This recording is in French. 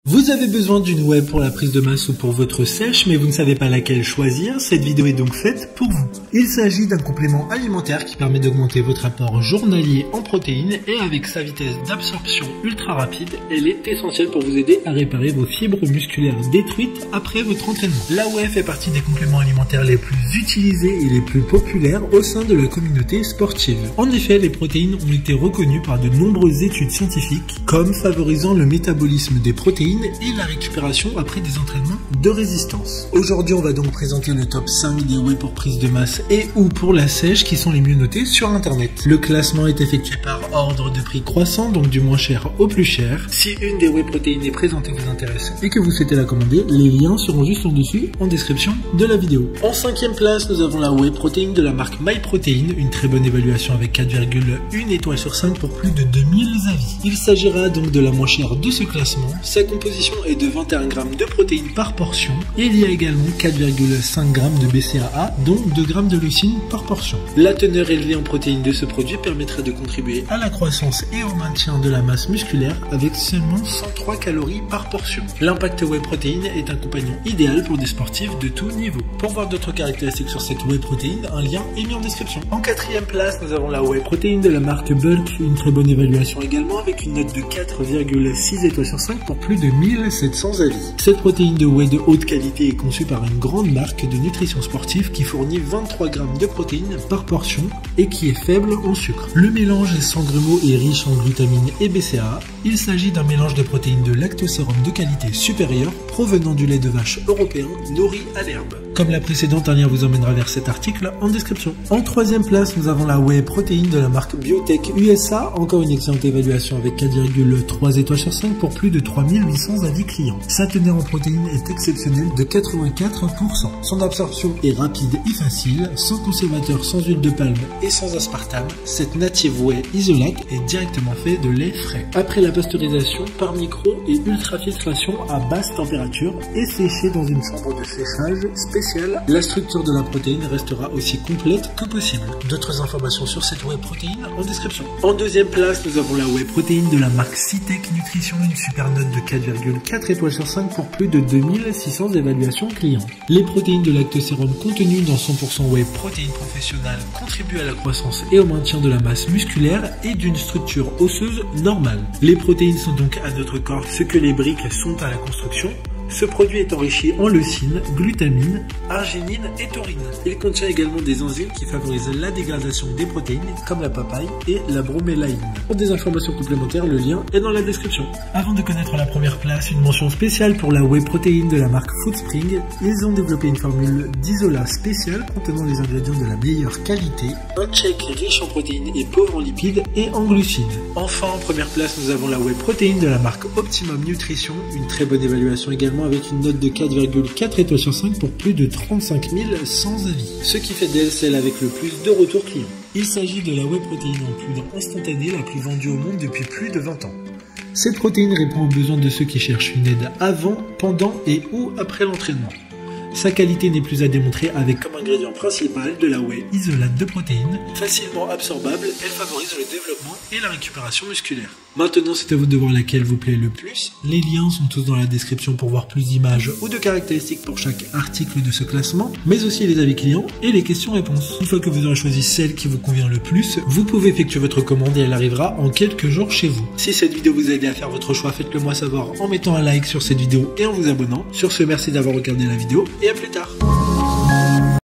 Vous avez besoin d'une whey pour la prise de masse ou pour votre sèche, mais vous ne savez pas laquelle choisir. Cette vidéo est donc faite pour vous. Il s'agit d'un complément alimentaire qui permet d'augmenter votre apport journalier en protéines et avec sa vitesse d'absorption ultra rapide, elle est essentielle pour vous aider à réparer vos fibres musculaires détruites après votre entraînement. La whey fait partie des compléments alimentaires les plus utilisés et les plus populaires au sein de la communauté sportive. En effet, les protéines ont été reconnues par de nombreuses études scientifiques comme favorisant le métabolisme des protéines et la récupération après des entraînements de résistance. Aujourd'hui, on va donc présenter le top 5 des whey pour prise de masse et ou pour la sèche qui sont les mieux notés sur internet. Le classement est effectué par ordre de prix croissant, donc du moins cher au plus cher. Si une des whey protéines présentées vous intéresse et que vous souhaitez la commander, les liens seront juste en dessus en description de la vidéo. En 5e place, nous avons la whey protéine de la marque MyProtein, une très bonne évaluation avec 4,1 étoiles sur 5 pour plus de 2000 avis. Il s'agira donc de la moins chère de ce classement. Sa composition est de 21 g de protéines par portion et il y a également 4,5 g de BCAA, donc 2 g de leucine par portion. La teneur élevée en protéines de ce produit permettra de contribuer à la croissance et au maintien de la masse musculaire avec seulement 103 calories par portion. L'impact whey protéine est un compagnon idéal pour des sportifs de tout niveau. Pour voir d'autres caractéristiques sur cette whey protéine, un lien est mis en description. En 4e place, nous avons la whey protéine de la marque Bulk, une très bonne évaluation également avec une note de 4,6 étoiles sur 5 pour plus de 1700 avis. Cette protéine de whey de haute qualité est conçue par une grande marque de nutrition sportive qui fournit 23 g de protéines par portion et qui est faible en sucre. Le mélange est sans grumeaux et riche en glutamine et BCAA. Il s'agit d'un mélange de protéines de lactosérum de qualité supérieure provenant du lait de vache européen nourri à l'herbe. Comme la précédente, un lien vous emmènera vers cet article en description. En 3e place, nous avons la whey protéine de la marque Biotech USA, encore une excellente évaluation avec 4,3 étoiles sur 5 pour plus de 3800 avis clients. Sa teneur en protéines est exceptionnelle de 84%. Son absorption est rapide et facile, sans conservateur, sans huile de palme et sans aspartame. Cette native whey isolate est directement faite de lait frais. Après la pasteurisation par micro et ultrafiltration à basse température et séchée dans une chambre de séchage spéciale, la structure de la protéine restera aussi complète que possible. D'autres informations sur cette whey protéine en description. En 2e place, nous avons la whey protéine de la marque Cytec Nutrition, une super note de 4,4 étoiles sur 5 pour plus de 2600 évaluations clients. Les protéines de lactosérum contenues dans 100% whey protéine professionnelle contribuent à la croissance et au maintien de la masse musculaire et d'une structure osseuse normale. Les protéines sont donc à notre corps ce que les briques sont à la construction. Ce produit est enrichi en leucine, glutamine, arginine et taurine. Il contient également des enzymes qui favorisent la dégradation des protéines comme la papaye et la bromélaïne. Pour des informations complémentaires, le lien est dans la description. Avant de connaître la première place, une mention spéciale pour la whey protéine de la marque Foodspring. Ils ont développé une formule d'isolat spéciale contenant les ingrédients de la meilleure qualité, un shake riche en protéines et pauvre en lipides et en glucides. Enfin, en première place, nous avons la whey protéine de la marque Optimum Nutrition, une très bonne évaluation également avec une note de 4,4 étoiles sur 5 pour plus de 35 100 avis. Ce qui fait d'elle celle avec le plus de retours clients. Il s'agit de la whey protéine en poudre instantanée la plus vendue au monde depuis plus de 20 ans. Cette protéine répond aux besoins de ceux qui cherchent une aide avant, pendant et ou après l'entraînement. Sa qualité n'est plus à démontrer avec comme ingrédient principal de la whey isolate de protéines. Facilement absorbable, elle favorise le développement et la récupération musculaire. Maintenant, c'est à vous de voir laquelle vous plaît le plus. Les liens sont tous dans la description pour voir plus d'images ou de caractéristiques pour chaque article de ce classement, mais aussi les avis clients et les questions-réponses. Une fois que vous aurez choisi celle qui vous convient le plus, vous pouvez effectuer votre commande et elle arrivera en quelques jours chez vous. Si cette vidéo vous a aidé à faire votre choix, faites-le moi savoir en mettant un like sur cette vidéo et en vous abonnant. Sur ce, merci d'avoir regardé la vidéo et à plus tard.